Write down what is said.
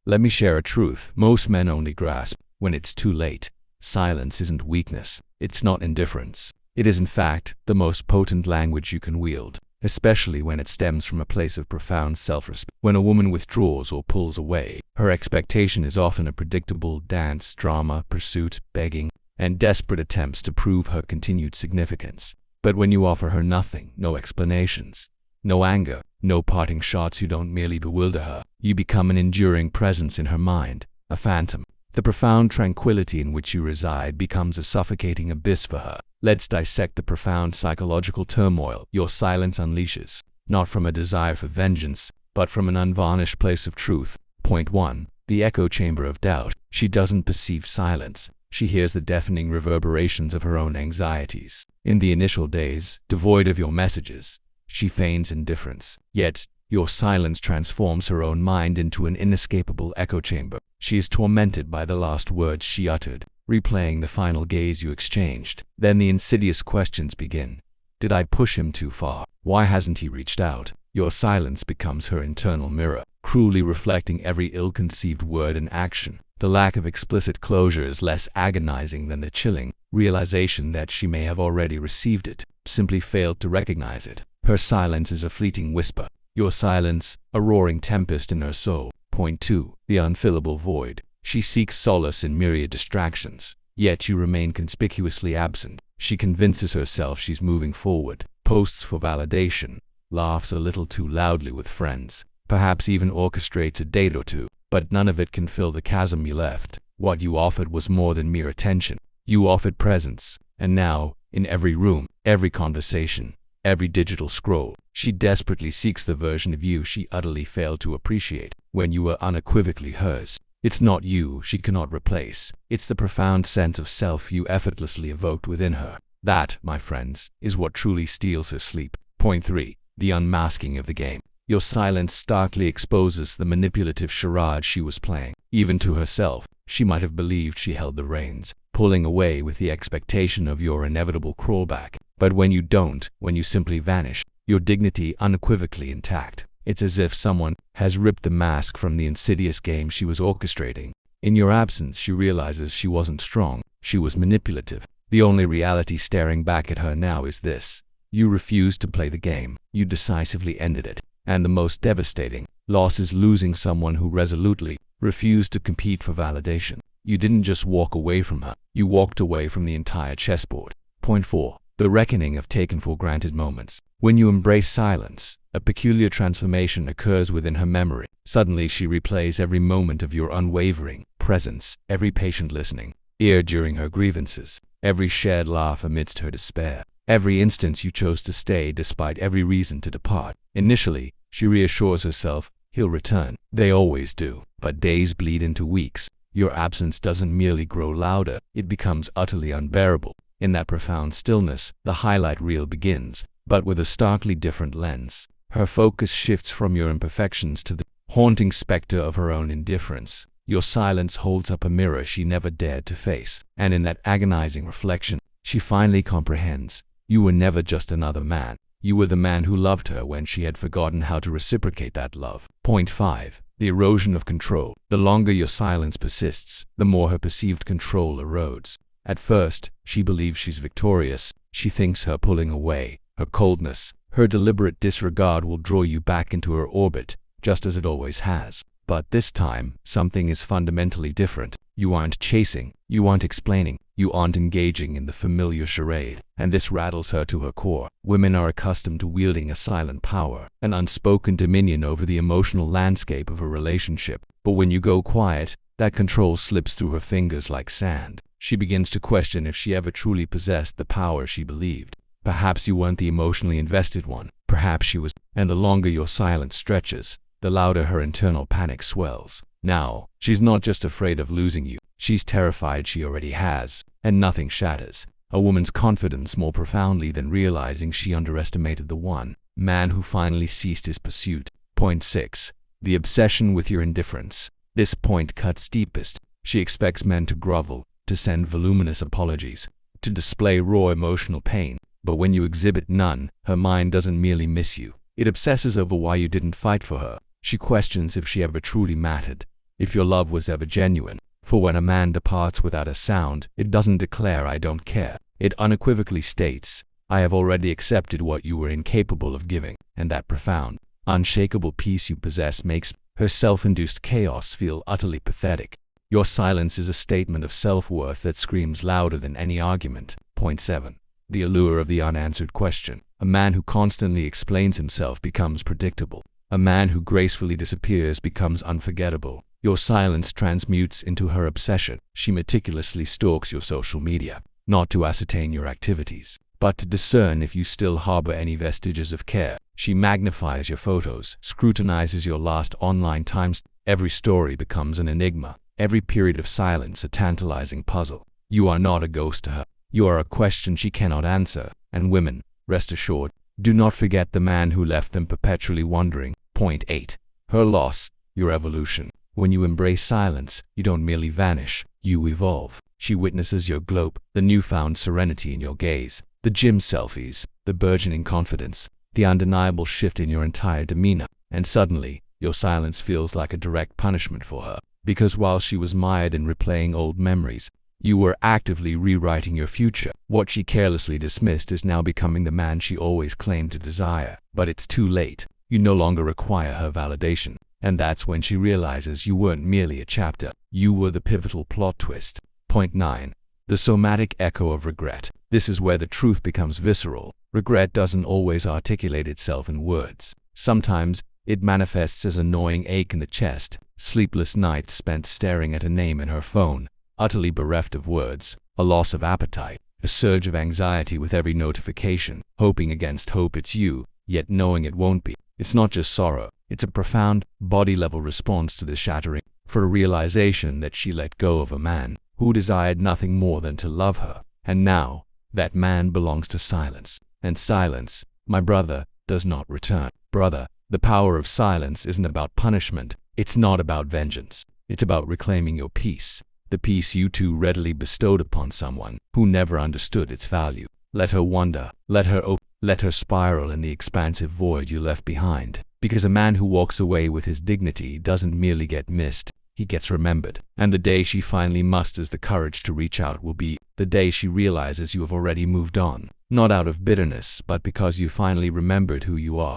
Let me share a truth most men only grasp when it's too late. Silence isn't weakness. It's not indifference. It is, in fact, the most potent language you can wield, especially when it stems from a place of profound self-respect. When a woman withdraws or pulls away, her expectation is often a predictable dance, drama, pursuit, begging, and desperate attempts to prove her continued significance. But when you offer her nothing, no explanations, no anger, no parting shots, you don't merely bewilder her. You become an enduring presence in her mind, a phantom. The profound tranquility in which you reside becomes a suffocating abyss for her. Let's dissect the profound psychological turmoil your silence unleashes, not from a desire for vengeance, but from an unvarnished place of truth. Point 1. The echo chamber of doubt. She doesn't perceive silence. She hears the deafening reverberations of her own anxieties. In the initial days, devoid of your messages, she feigns indifference. Yet, your silence transforms her own mind into an inescapable echo chamber. She is tormented by the last words she uttered, replaying the final gaze you exchanged. Then the insidious questions begin. Did I push him too far? Why hasn't he reached out? Your silence becomes her internal mirror, cruelly reflecting every ill-conceived word and action. The lack of explicit closure is less agonizing than the chilling realization that she may have already received it, simply failed to recognize it. Her silence is a fleeting whisper. Your silence, a roaring tempest in her soul. Point 2. The unfillable void. She seeks solace in myriad distractions, yet you remain conspicuously absent. She convinces herself she's moving forward, posts for validation, laughs a little too loudly with friends, perhaps even orchestrates a date or two, but none of it can fill the chasm you left. What you offered was more than mere attention. You offered presence, and now, in every room, every conversation, every digital scroll, she desperately seeks the version of you she utterly failed to appreciate when you were unequivocally hers. It's not you she cannot replace. It's the profound sense of self you effortlessly evoked within her. That, my friends, is what truly steals her sleep. Point 3. The unmasking of the game. Your silence starkly exposes the manipulative charade she was playing. Even to herself, she might have believed she held the reins, pulling away with the expectation of your inevitable crawlback. But when you don't, when you simply vanish, your dignity unequivocally intact, it's as if someone has ripped the mask from the insidious game she was orchestrating. In your absence, she realizes she wasn't strong, she was manipulative. The only reality staring back at her now is this. You refused to play the game, you decisively ended it. And the most devastating loss is losing someone who resolutely refused to compete for validation. You didn't just walk away from her, you walked away from the entire chessboard. Point 4. The reckoning of taken for granted moments. When you embrace silence, a peculiar transformation occurs within her memory. Suddenly she replays every moment of your unwavering presence, every patient listening ear during her grievances, every shared laugh amidst her despair, every instance you chose to stay despite every reason to depart. Initially, she reassures herself, he'll return. They always do. But days bleed into weeks. Your absence doesn't merely grow louder, it becomes utterly unbearable. In that profound stillness, the highlight reel begins, but with a starkly different lens. Her focus shifts from your imperfections to the haunting specter of her own indifference. Your silence holds up a mirror she never dared to face, and in that agonizing reflection, she finally comprehends. You were never just another man. You were the man who loved her when she had forgotten how to reciprocate that love. Point 5. The erosion of control. The longer your silence persists, the more her perceived control erodes. At first, she believes she's victorious. She thinks her pulling away, her coldness, her deliberate disregard will draw you back into her orbit, just as it always has. But this time, something is fundamentally different. You aren't chasing, you aren't explaining, you aren't engaging in the familiar charade, and this rattles her to her core. Women are accustomed to wielding a silent power, an unspoken dominion over the emotional landscape of a relationship. But when you go quiet, that control slips through her fingers like sand. She begins to question if she ever truly possessed the power she believed. Perhaps you weren't the emotionally invested one. Perhaps she was. And the longer your silence stretches, the louder her internal panic swells. Now, she's not just afraid of losing you. She's terrified she already has. And nothing shatters a woman's confidence more profoundly than realizing she underestimated the one man who finally ceased his pursuit. Point 6. The obsession with your indifference. This point cuts deepest. She expects men to grovel, to send voluminous apologies, to display raw emotional pain. But when you exhibit none, her mind doesn't merely miss you. It obsesses over why you didn't fight for her. She questions if she ever truly mattered, if your love was ever genuine. For when a man departs without a sound, it doesn't declare "I don't care." It unequivocally states, "I have already accepted what you were incapable of giving." And that profound, unshakable peace you possess makes her self-induced chaos feel utterly pathetic. Your silence is a statement of self-worth that screams louder than any argument. Point 7. The allure of the unanswered question. A man who constantly explains himself becomes predictable. A man who gracefully disappears becomes unforgettable. Your silence transmutes into her obsession. She meticulously stalks your social media, not to ascertain your activities, but to discern if you still harbor any vestiges of care. She magnifies your photos, scrutinizes your last online times. Every story becomes an enigma. Every period of silence a tantalizing puzzle. You are not a ghost to her. You are a question she cannot answer. And women, rest assured, do not forget the man who left them perpetually wondering. Point 8. Her loss, your evolution. When you embrace silence, you don't merely vanish, you evolve. She witnesses your glow, the newfound serenity in your gaze, the gym selfies, the burgeoning confidence, the undeniable shift in your entire demeanor. And suddenly, your silence feels like a direct punishment for her. Because while she was mired in replaying old memories, you were actively rewriting your future. What she carelessly dismissed is now becoming the man she always claimed to desire. But it's too late. You no longer require her validation. And that's when she realizes you weren't merely a chapter. You were the pivotal plot twist. Point 9. The somatic echo of regret. This is where the truth becomes visceral. Regret doesn't always articulate itself in words. Sometimes, it manifests as a gnawing ache in the chest, sleepless nights spent staring at a name in her phone, utterly bereft of words, a loss of appetite, a surge of anxiety with every notification, hoping against hope it's you, yet knowing it won't be. It's not just sorrow, it's a profound, body-level response to the shattering, for a realization that she let go of a man who desired nothing more than to love her. And now, that man belongs to silence. And silence, my brother, does not return. Brother, the power of silence isn't about punishment. It's not about vengeance. It's about reclaiming your peace. The peace you too readily bestowed upon someone who never understood its value. Let her wander. Let her spiral in the expansive void you left behind. Because a man who walks away with his dignity doesn't merely get missed. He gets remembered. And the day she finally musters the courage to reach out will be the day she realizes you have already moved on. Not out of bitterness, but because you finally remembered who you are.